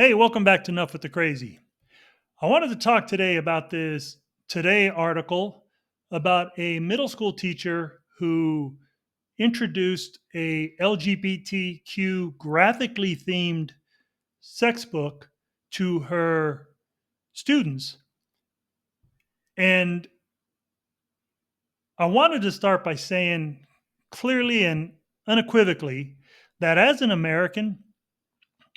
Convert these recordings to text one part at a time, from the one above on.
Hey, welcome back to Enough with the Crazy. I wanted to talk today about this Today article about a middle school teacher who introduced a LGBTQ graphically themed sex book to her students. And I wanted to start by saying clearly and unequivocally that as an American,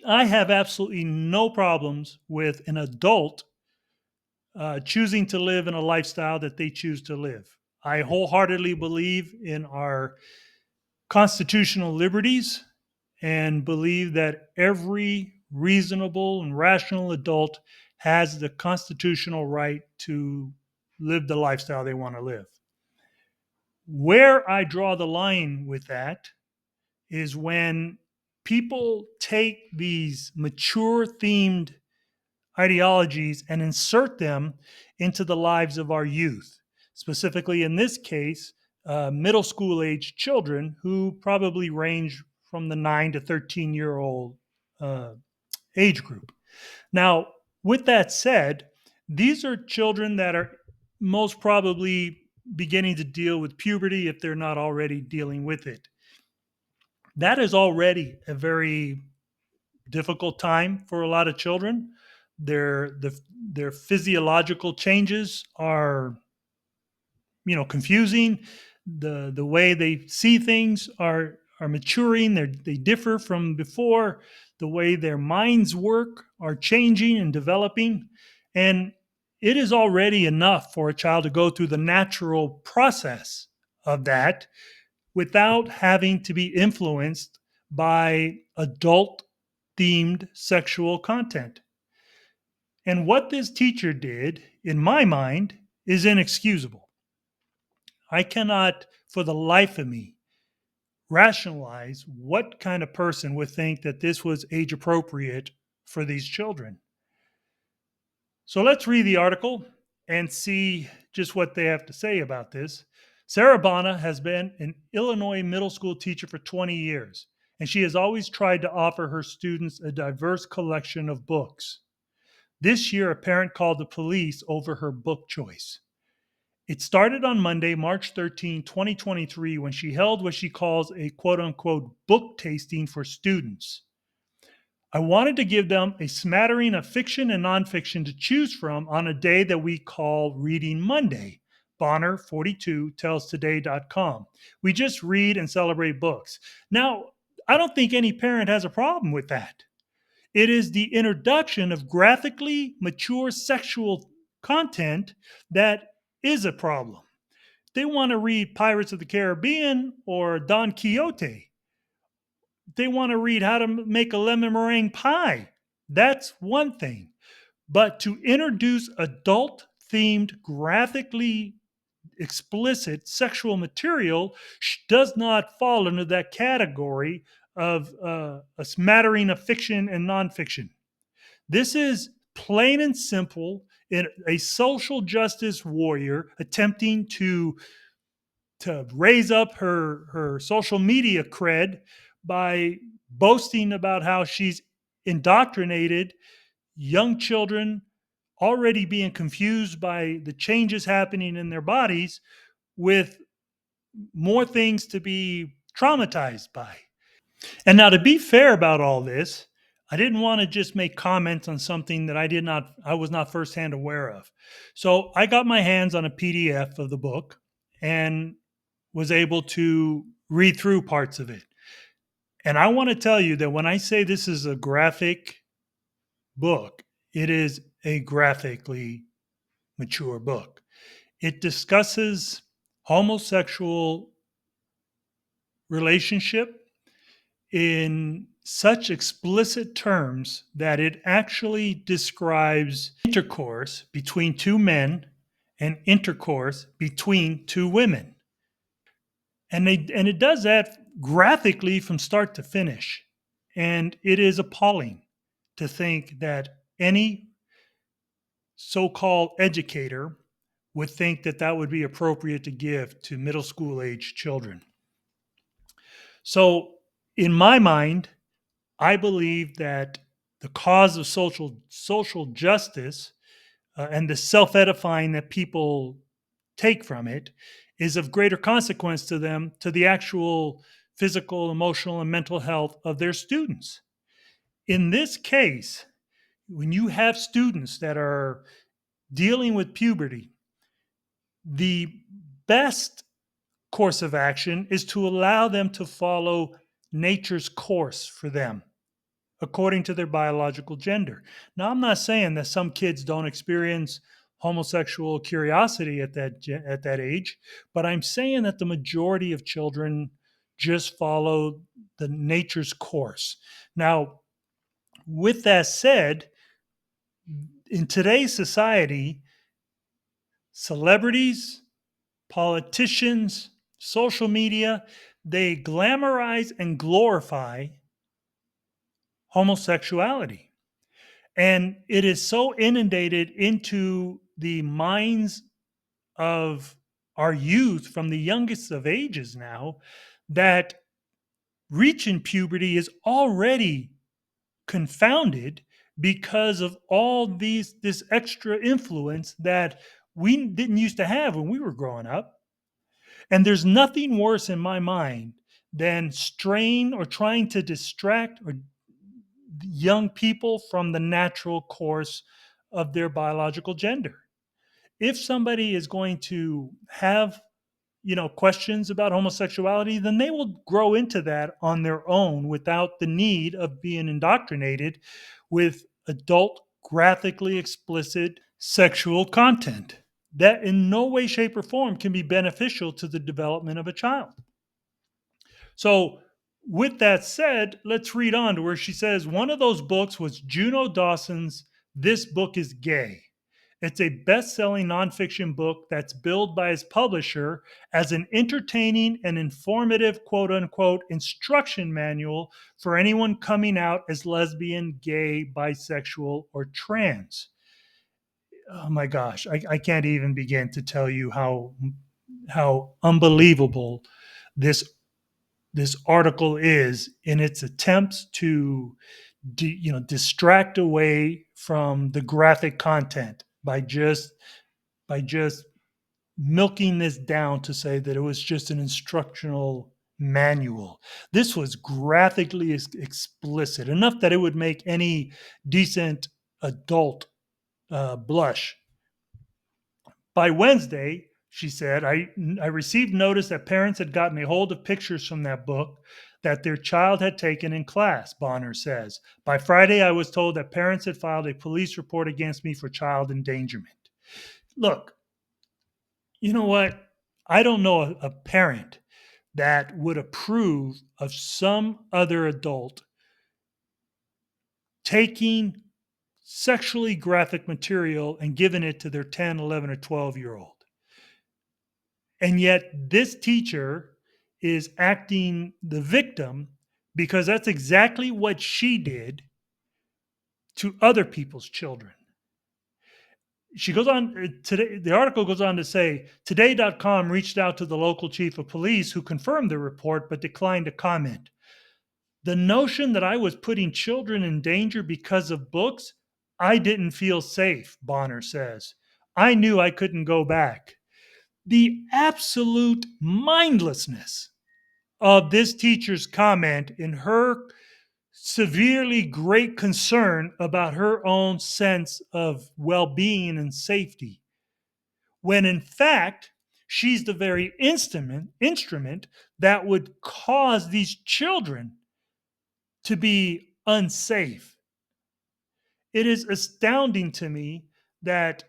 I have absolutely no problems with an adult choosing to live in a lifestyle that they choose to live. I wholeheartedly believe in our constitutional liberties and believe that every reasonable and rational adult has the constitutional right to live the lifestyle they want to live. Where I draw the line with that is when people take these mature themed ideologies and insert them into the lives of our youth, specifically in this case, middle school age children who probably range from the 9 to 13-year-old uh, age group. Now, with that said, these are children that are most probably beginning to deal with puberty if they're not already dealing with it. That is already a very difficult time for a lot of children. Their physiological changes are confusing. The way they see things are maturing. They differ from before. The way their minds work are changing and developing, and it is already enough for a child to go through the natural process of that without having to be influenced by adult themed sexual content. And what this teacher did, in my mind, is inexcusable. I cannot, for the life of me, rationalize what kind of person would think that this was age appropriate for these children. So let's read the article and see just what they have to say about this. Sarah Bana has been an Illinois middle school teacher for 20 years, and she has always tried to offer her students a diverse collection of books. This year, a parent called the police over her book choice. It started on Monday, March 13, 2023, when she held what she calls a quote unquote book tasting for students. I wanted to give them a smattering of fiction and nonfiction to choose from on a day that we call Reading Monday. Bonner, 42, tells today.com. We just read and celebrate books. Now, I don't think any parent has a problem with that. It is the introduction of graphically mature sexual content that is a problem. They want to read Pirates of the Caribbean or Don Quixote. They want to read how to make a lemon meringue pie. That's one thing. But to introduce adult themed, graphically explicit sexual material does not fall into that category of a smattering of fiction and nonfiction. This is plain and simple a social justice warrior attempting to raise up her social media cred by boasting about how she's indoctrinated young children already being confused by the changes happening in their bodies with more things to be traumatized by. And now, to be fair about all this, I didn't want to just make comments on something that I was not firsthand aware of. So I got my hands on a PDF of the book and was able to read through parts of it. And I want to tell you that when I say this is a graphic book, it is a graphically mature book. It discusses homosexual relationship in such explicit terms that it actually describes intercourse between two men and intercourse between two women. And it does that graphically from start to finish. And it is appalling to think that any so-called educator would think that that would be appropriate to give to middle school age children. So in my mind, I believe that the cause of social justice and the self edifying that people take from it is of greater consequence to them, to the actual physical, emotional, and mental health of their students. In this case, when you have students that are dealing with puberty, the best course of action is to allow them to follow nature's course for them according to their biological gender. Now, I'm not saying that some kids don't experience homosexual curiosity at that age, but I'm saying that the majority of children just follow the nature's course. Now, with that said, in today's society, celebrities, politicians, social media, they glamorize and glorify homosexuality. And it is so inundated into the minds of our youth from the youngest of ages now that reaching puberty is already confounded because of all this extra influence that we didn't used to have when we were growing up. And there's nothing worse in my mind than straying or trying to distract or young people from the natural course of their biological gender. If somebody is going to have, questions about homosexuality, then they will grow into that on their own without the need of being indoctrinated with adult, graphically explicit sexual content that in no way, shape, or form can be beneficial to the development of a child. So, with that said, let's read on to where she says one of those books was Juno Dawson's This Book is Gay. It's a best selling nonfiction book that's billed by its publisher as an entertaining and informative, quote unquote, instruction manual for anyone coming out as lesbian, gay, bisexual, or trans. Oh my gosh, I can't even begin to tell you how unbelievable this this article is in its attempts to distract away from the graphic content by just milking this down to say that it was just an instructional manual. This was graphically explicit enough that it would make any decent adult blush. By Wednesday, she said, I received notice that parents had gotten a hold of pictures from that book that their child had taken in class, Bonner says. By Friday, I was told that parents had filed a police report against me for child endangerment. Look, you know what? I don't know a parent that would approve of some other adult taking sexually graphic material and giving it to their 10, 11, or 12-year-old. And yet, this teacher is acting the victim because that's exactly what she did to other people's children. She goes on today, the article goes on to say today.com reached out to the local chief of police who confirmed the report but declined to comment. The notion that I was putting children in danger because of books, I didn't feel safe, Bonner says. I knew I couldn't go back. The absolute mindlessness of this teacher's comment in her severely great concern about her own sense of well being and safety, when in fact, she's the very instrument that would cause these children to be unsafe. It is astounding to me that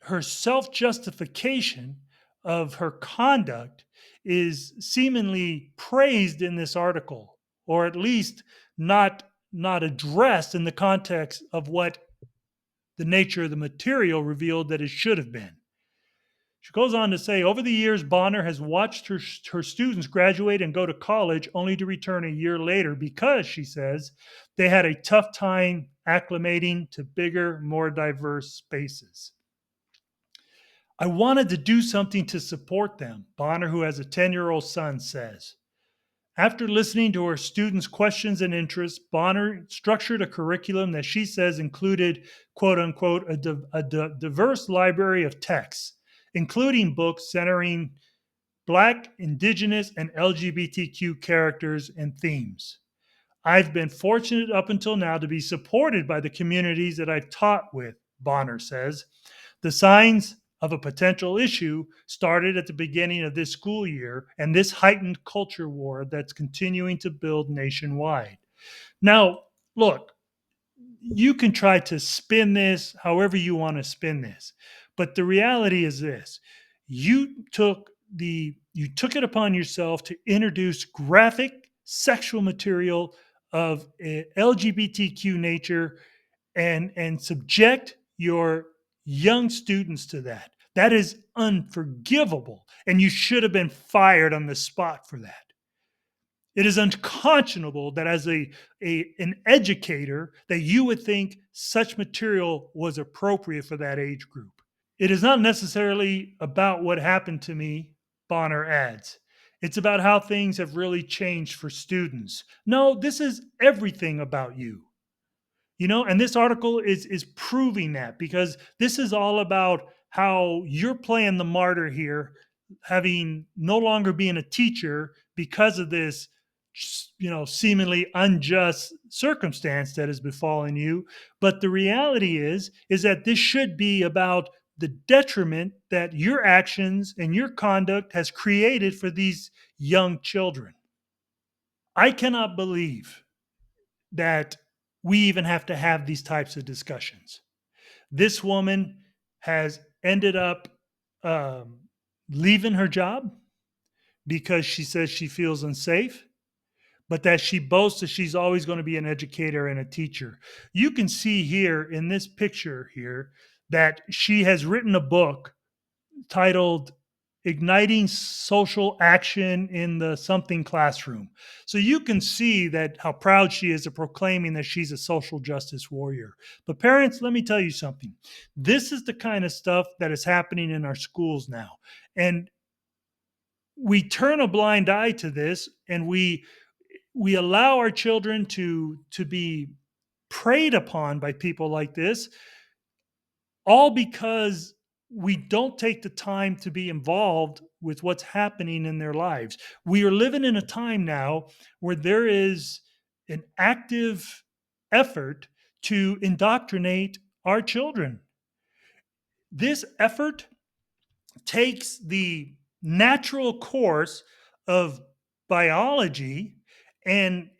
her self justification of her conduct is seemingly praised in this article, or at least not addressed in the context of what the nature of the material revealed that it should have been. She goes on to say, over the years, Bonner has watched her students graduate and go to college only to return a year later because, she says, they had a tough time acclimating to bigger, more diverse spaces. I wanted to do something to support them, Bonner, who has a 10-year-old son, says. After listening to her students' questions and interests, Bonner structured a curriculum that she says included, quote unquote, a diverse library of texts, including books centering Black, Indigenous, and LGBTQ characters and themes. I've been fortunate up until now to be supported by the communities that I've taught with, Bonner says. The signs of a potential issue started at the beginning of this school year and this heightened culture war that's continuing to build nationwide. Now, look, you can try to spin this however you want to spin this, but the reality is this: you took it upon yourself to introduce graphic sexual material of a LGBTQ nature and subject your young students to that. That is unforgivable, and you should have been fired on the spot for that. It is unconscionable that as an educator that you would think such material was appropriate for that age group. It is not necessarily about what happened to me, Bonner adds. It's about how things have really changed for students. No, this is everything about you. And this article is proving that, because this is all about how you're playing the martyr here, having no longer being a teacher because of this seemingly unjust circumstance that has befallen you. But the reality is that this should be about the detriment that your actions and your conduct has created for these young children. I cannot believe that we even have to have these types of discussions. This woman has ended up um, leaving her job because she says she feels unsafe, but that she boasts that she's always going to be an educator and a teacher. You can see here in this picture here that she has written a book titled Igniting Social Action in the Something Classroom. So you can see that how proud she is of proclaiming that she's a social justice warrior. But parents, let me tell you something. This is the kind of stuff that is happening in our schools now. And we turn a blind eye to this, and we allow our children to be preyed upon by people like this, all because we don't take the time to be involved with what's happening in their lives. We are living in a time now where there is an active effort to indoctrinate our children. This effort takes the natural course of biology and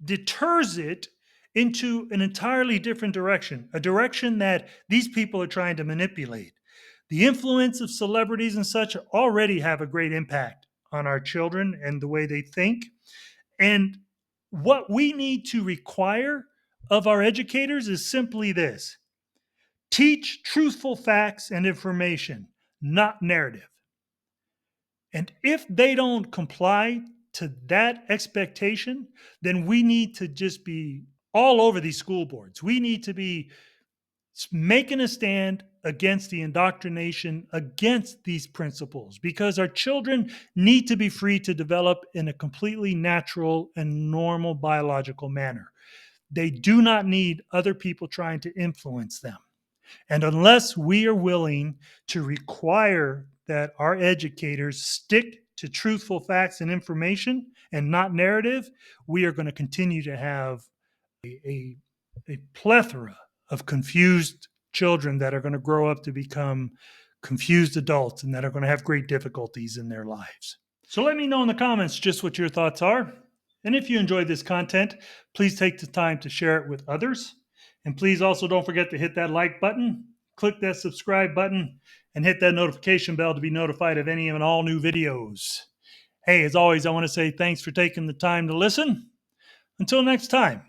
deters it into an entirely different direction, a direction that these people are trying to manipulate. The influence of celebrities and such already have a great impact on our children and the way they think. And what we need to require of our educators is simply this: teach truthful facts and information, not narrative. And if they don't comply to that expectation, then we need to just be all over these school boards. We need to be making a stand against the indoctrination, against these principles, because our children need to be free to develop in a completely natural and normal biological manner. They do not need other people trying to influence them. And unless we are willing to require that our educators stick to truthful facts and information and not narrative, we are going to continue to have a, a plethora of confused children that are going to grow up to become confused adults and that are going to have great difficulties in their lives. So let me know in the comments just what your thoughts are. And if you enjoyed this content, please take the time to share it with others. And please also don't forget to hit that like button, click that subscribe button, and hit that notification bell to be notified of any and all new videos. Hey, as always, I want to say thanks for taking the time to listen. Until next time.